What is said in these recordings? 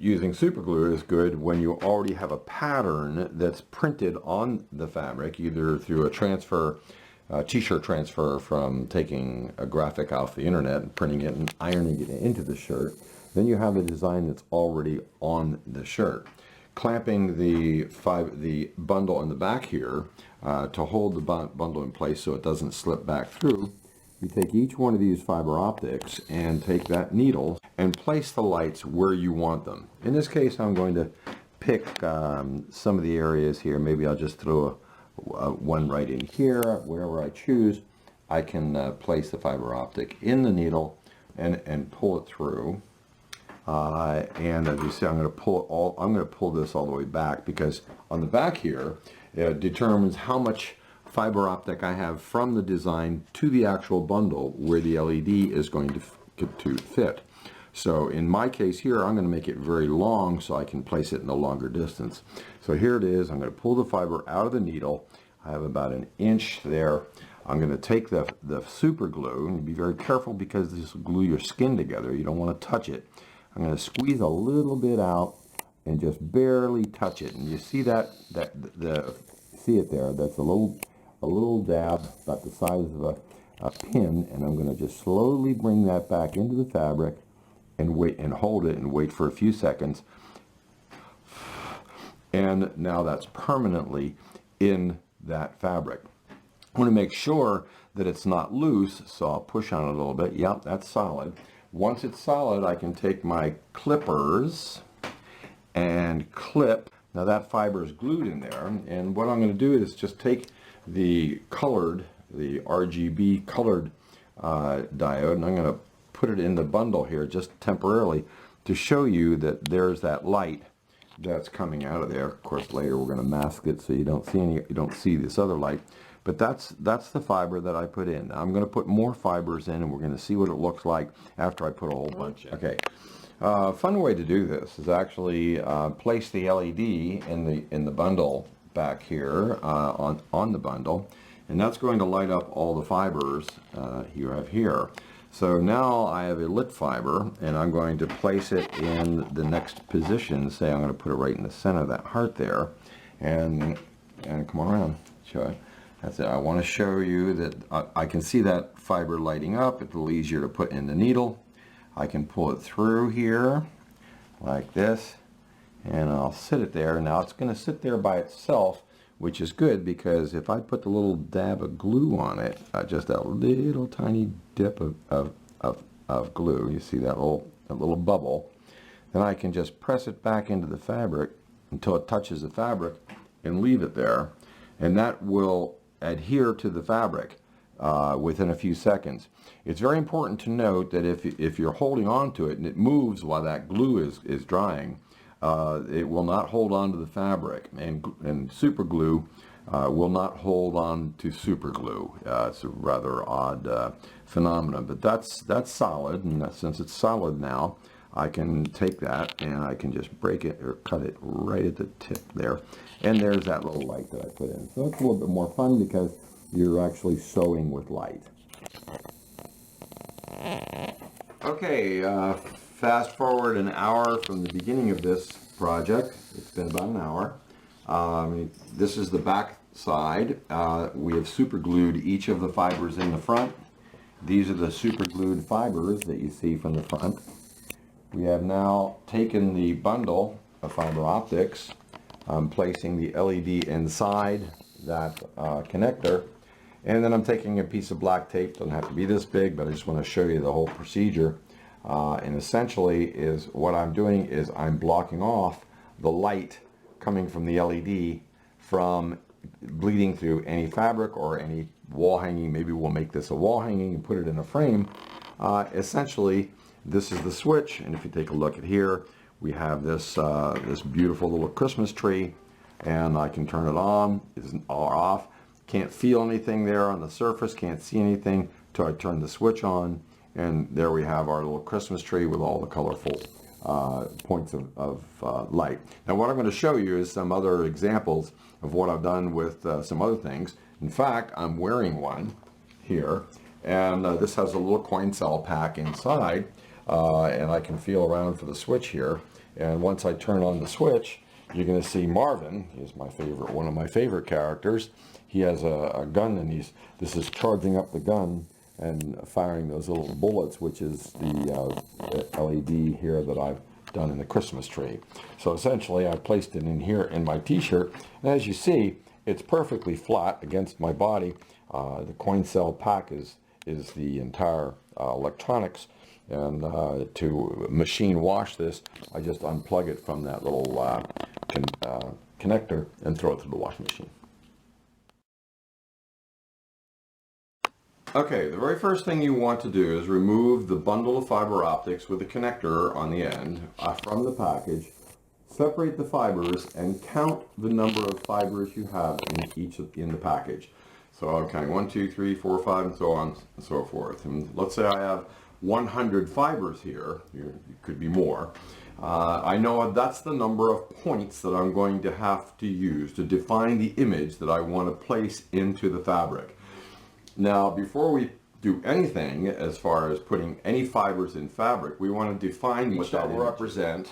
Using super glue is good when you already have a pattern that's printed on the fabric, either through a transfer, t-shirt transfer from taking a graphic off the internet and printing it and ironing it into the shirt. Then you have a design that's already on the shirt. Clamping the bundle in the back here to hold the bundle in place so it doesn't slip back through. You take each one of these fiber optics and take that needle and place the lights where you want them. In this case, I'm going to pick some of the areas here. Maybe I'll just throw one right in here. Wherever I choose, I can place the fiber optic in the needle and pull it through. And as you see, I'm going to pull this all the way back, because on the back here it determines how much fiber optic I have from the design to the actual bundle where the LED is going to fit. So in my case here, I'm going to make it very long so I can place it in a longer distance. So here it is. I'm going to pull the fiber out of the needle. I have about an inch there. I'm going to take the super glue, and be very careful because this will glue your skin together. You don't want to touch it. I'm going to squeeze a little bit out and just barely touch it. And you see see it there? That's a little dab about the size of a pin, and I'm going to just slowly bring that back into the fabric and wait and hold it and wait for a few seconds. And now that's permanently in that fabric. I want to make sure that it's not loose, so I'll push on it a little bit. Yep, that's solid. Once it's solid, I can take my clippers and clip. Now that fiber is glued in there, and what I'm going to do is just take the RGB colored diode, and I'm going to put it in the bundle here just temporarily to show you that there's that light that's coming out of there. Of course, later we're going to mask it so you don't see this other light. But that's the fiber that I put in. Now I'm going to put more fibers in, and we're going to see what it looks like after I put a whole bunch in. Okay. Fun way to do this is actually place the LED in the bundle back here on the bundle, and that's going to light up all the fibers you have here. So now I have a lit fiber, and I'm going to place it in the next position. Say I'm going to put it right in the center of that heart there, and come on around, show it. That's it. I want to show you that I can see that fiber lighting up. It's a little easier to put in the needle. I can pull it through here like this, and I'll sit it there. Now it's going to sit there by itself, which is good, because if I put the little dab of glue on it, just a little tiny dip of glue, you see that little bubble, then I can just press it back into the fabric until it touches the fabric and leave it there, and that will adhere to the fabric within a few seconds. It's very important to note that if you're holding on to it and it moves while that glue is drying, it will not hold on to the fabric, and super glue will not hold on to super glue. It's a rather odd phenomenon, but that's solid, and since it's solid now, I can take that and I can just break it or cut it right at the tip there, and there's that little light that I put in. So it's a little bit more fun because you're actually sewing with light. Okay, fast forward an hour from the beginning of this project. It's been about an hour. This is the back side. We have super glued each of the fibers in the front. These are the super glued fibers that you see from the front. We have now taken the bundle of fiber optics, placing the LED inside that connector, and then I'm taking a piece of black tape. Doesn't have to be this big, but I just want to show you the whole procedure. And essentially is what I'm doing is I'm blocking off the light coming from the LED from bleeding through any fabric or any wall hanging. Maybe we'll make this a wall hanging and put it in a frame. Essentially, this is the switch, and if you take a look at here, we have this this beautiful little Christmas tree, and I can turn it on or off. Can't feel anything there on the surface, can't see anything till I turn the switch on, and there we have our little Christmas tree with all the colorful points of light. Now what I'm going to show you is some other examples of what I've done with some other things. In fact, I'm wearing one here, and this has a little coin cell pack inside, and I can feel around for the switch here, And once I turn on the switch, you're going to see Marvin. He's my favorite, one of my favorite characters. He has a gun, and this is charging up the gun and firing those little bullets, which is the LED here that I've done in the Christmas tree. So essentially I placed it in here in my t-shirt, and as you see, it's perfectly flat against my body. The coin cell pack is the entire electronics, and to machine wash this, I just unplug it from that little connector and throw it through the washing machine. Okay, the very first thing you want to do is remove the bundle of fiber optics with the connector on the end from the package. Separate the fibers and count the number of fibers you have in the package. So I'm counting 1, 2, 3, 4, 5, and so on and so forth. And let's say I have 100 fibers here. It could be more. I know that's the number of points that I'm going to have to use to define the image that I want to place into the fabric. Now, before we do anything as far as putting any fibers in fabric, we want to define what that will represent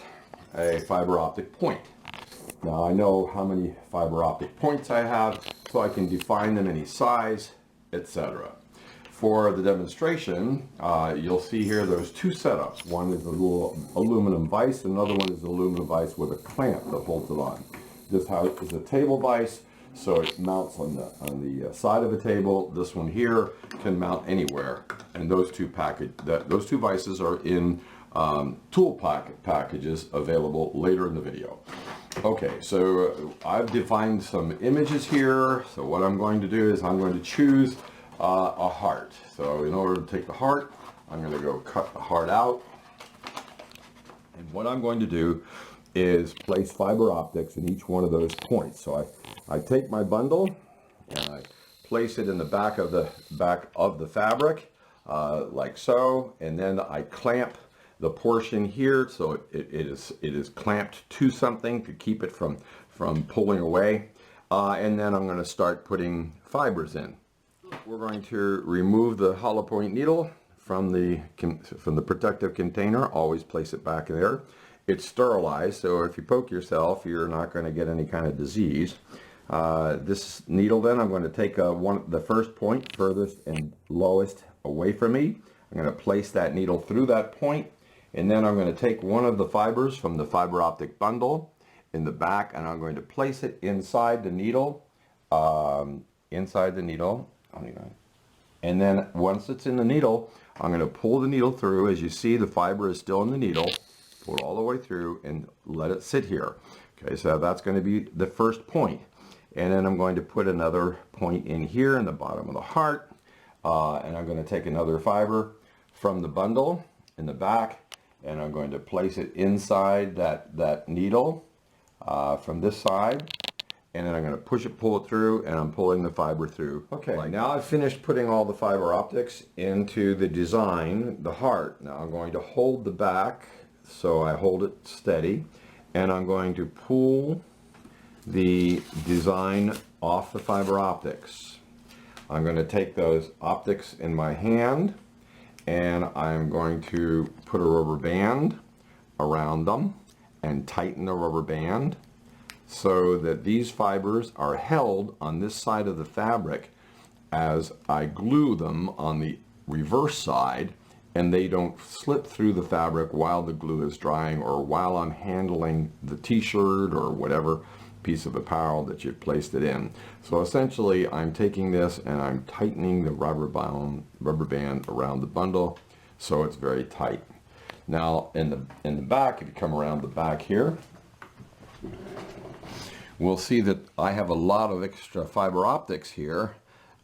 a fiber optic point. Now, I know how many fiber optic points I have, so I can define them any size, etc. For the demonstration, you'll see here there's two setups. One is a little aluminum vise, another one is an aluminum vise with a clamp that holds it on. This house is a table vise, so it mounts on the side of the table. This one here can mount anywhere, and those two vices are in tool packages available later in the video. Okay, so I've defined some images here. So what I'm going to do is I'm going to choose a heart. So in order to take the heart, I'm going to go cut the heart out, and what I'm going to do is place fiber optics in each one of those points. So I take my bundle and I place it in the back of the fabric, like so, and then I clamp the portion here, so it is clamped to something to keep it from pulling away, and then I'm going to start putting fibers in. We're going to remove the hollow point needle from the protective container. Always place it back there. It's sterilized, so if you poke yourself, you're not going to get any kind of disease. This needle, then, I'm going to take the first point furthest and lowest away from me. I'm going to place that needle through that point, and then I'm going to take one of the fibers from the fiber optic bundle in the back, and I'm going to place it inside the needle, and then once it's in the needle, I'm going to pull the needle through. As you see, the fiber is still in the needle. Pull it all the way through and let it sit here. Okay, so that's going to be the first point. And then I'm going to put another point in here in the bottom of the heart. And I'm going to take another fiber from the bundle in the back, and I'm going to place it inside that needle from this side. And then I'm going to pull it through, and I'm pulling the fiber through. Okay, now I've finished putting all the fiber optics into the design, the heart. Now I'm going to hold the back, so I hold it steady, and I'm going to pull the design off the fiber optics. I'm going to take those optics in my hand, and I'm going to put a rubber band around them and tighten the rubber band so that these fibers are held on this side of the fabric as I glue them on the reverse side, and they don't slip through the fabric while the glue is drying or while I'm handling the t-shirt or whatever piece of apparel that you've placed it in. So essentially I'm taking this and I'm tightening the rubber band around the bundle so it's very tight. Now in the back, if you come around the back here, we'll see that I have a lot of extra fiber optics here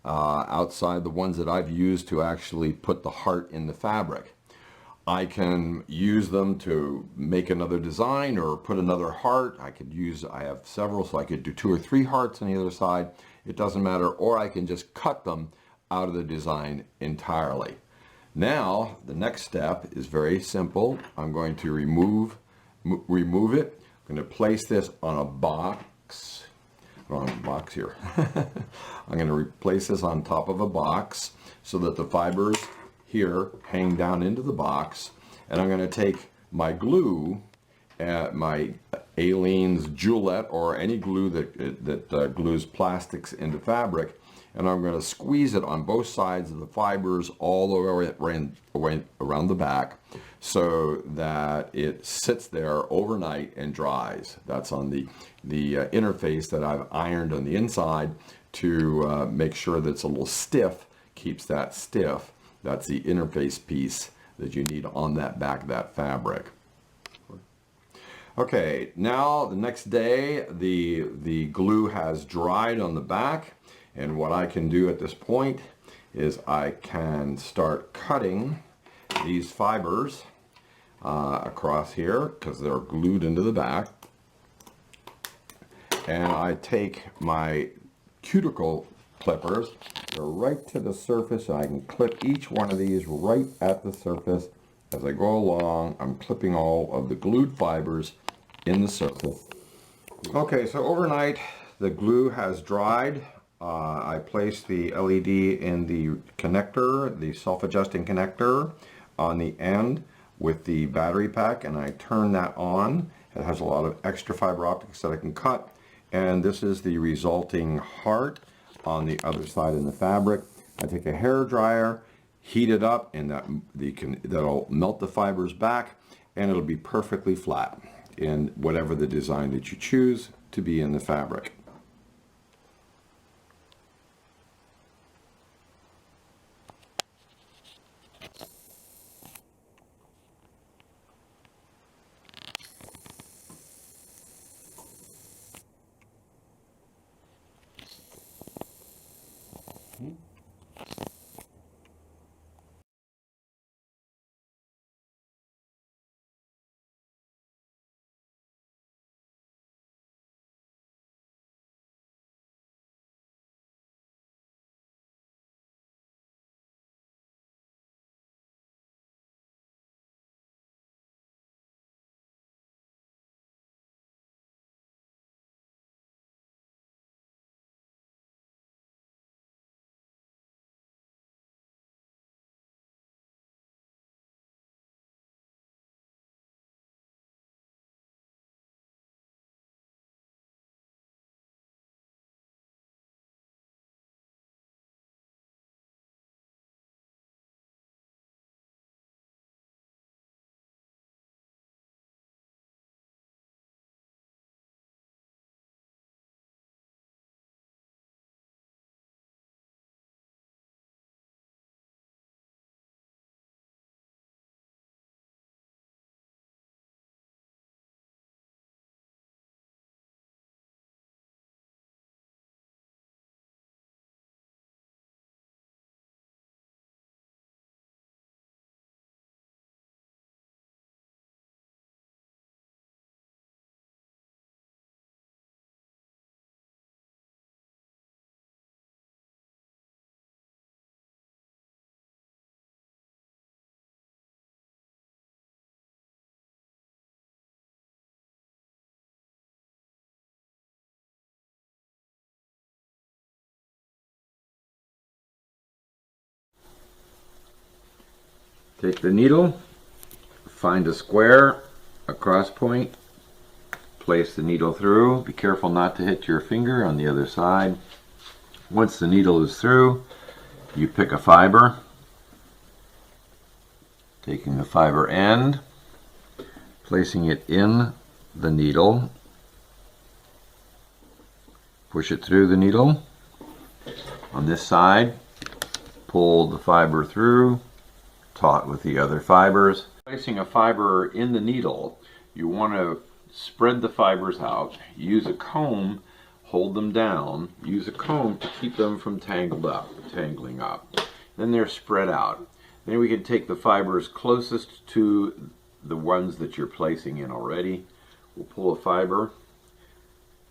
outside the ones that I've used to actually put the heart in the fabric. I can use them to make another design or put another heart. I have several, so I could do 2 or 3 hearts on the other side. It doesn't matter, or I can just cut them out of the design entirely. Now, the next step is very simple. I'm going to remove it. I'm going to place this on a box. Here. I'm going to place this on top of a box so that the fibers here hang down into the box, and I'm going to take my glue my Aleene's Julette or any glue that glues plastics into fabric, and I'm going to squeeze it on both sides of the fibers all the way around the back so that it sits there overnight and dries. That's on the interface that I've ironed on the inside to make sure that it's a little stiff, keeps that stiff. That's the interface piece that you need on that back of that fabric. Okay, now the next day the glue has dried on the back, and what I can do at this point is I can start cutting these fibers across here because they're glued into the back, and I take my cuticle clippers, they're right to the surface, and I can clip each one of these right at the surface. As I go along, I'm clipping all of the glued fibers in the surface. Okay, so overnight the glue has dried. I placed the LED in the connector, the self-adjusting connector on the end with the battery pack, and I turn that on. It has a lot of extra fiber optics that I can cut, and this is the resulting heart on the other side in the fabric. I take a hair dryer, heat it up, and that'll melt the fibers back, and it'll be perfectly flat in whatever the design that you choose to be in the fabric. Take the needle, find a square, a cross point, place the needle through. Be careful not to hit your finger on the other side. Once the needle is through, you pick a fiber, taking the fiber end, placing it in the needle, push it through the needle. On this side, pull the fiber through, taut with the other fibers. Placing a fiber in the needle, you want to spread the fibers out. Use a comb, hold them down. Use a comb to keep them from tangling up. Then they're spread out. Then we can take the fibers closest to the ones that you're placing in already. We'll pull a fiber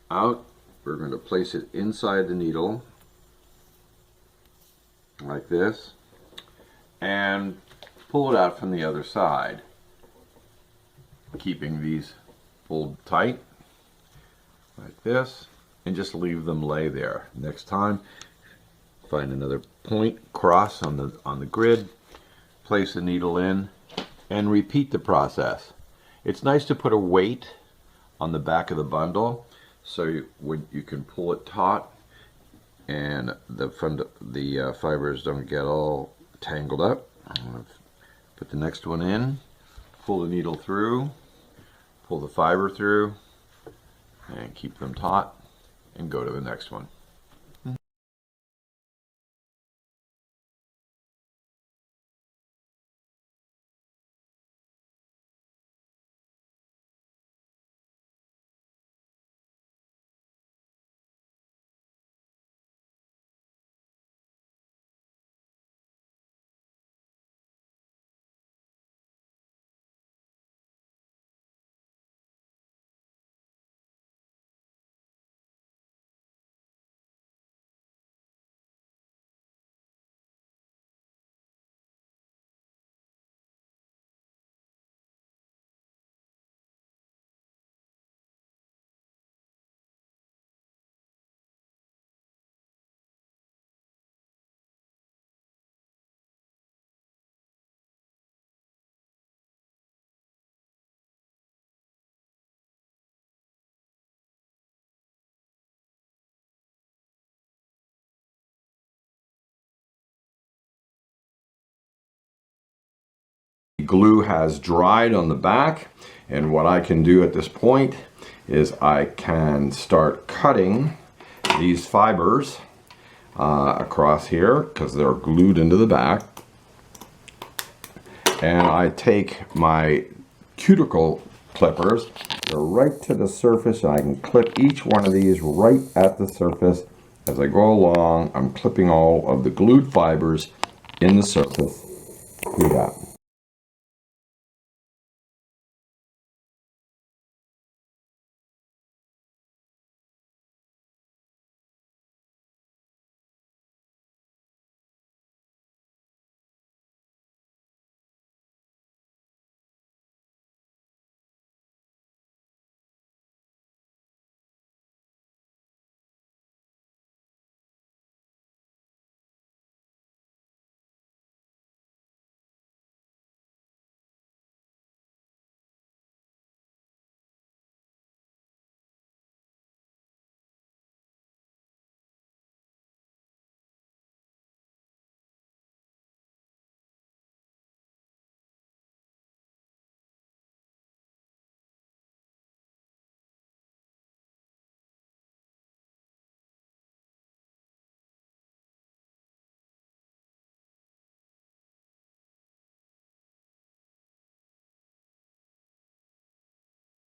out. We're going to place it inside the needle like this, and pull it out from the other side, keeping these pulled tight like this, and just leave them lay there. Next time, find another point, cross on the grid, place the needle in, and repeat the process. It's nice to put a weight on the back of the bundle so you can pull it taut and the fibers don't get all tangled up. I'm going to put the next one in, pull the needle through, pull the fiber through, and keep them taut, and go to the next one. Glue has dried on the back, and what I can do at this point is I can start cutting these fibers across here because they're glued into the back, and I take my cuticle clippers, they're right to the surface, and I can clip each one of these right at the surface. As I go along, I'm clipping all of the glued fibers in the surface. Do that.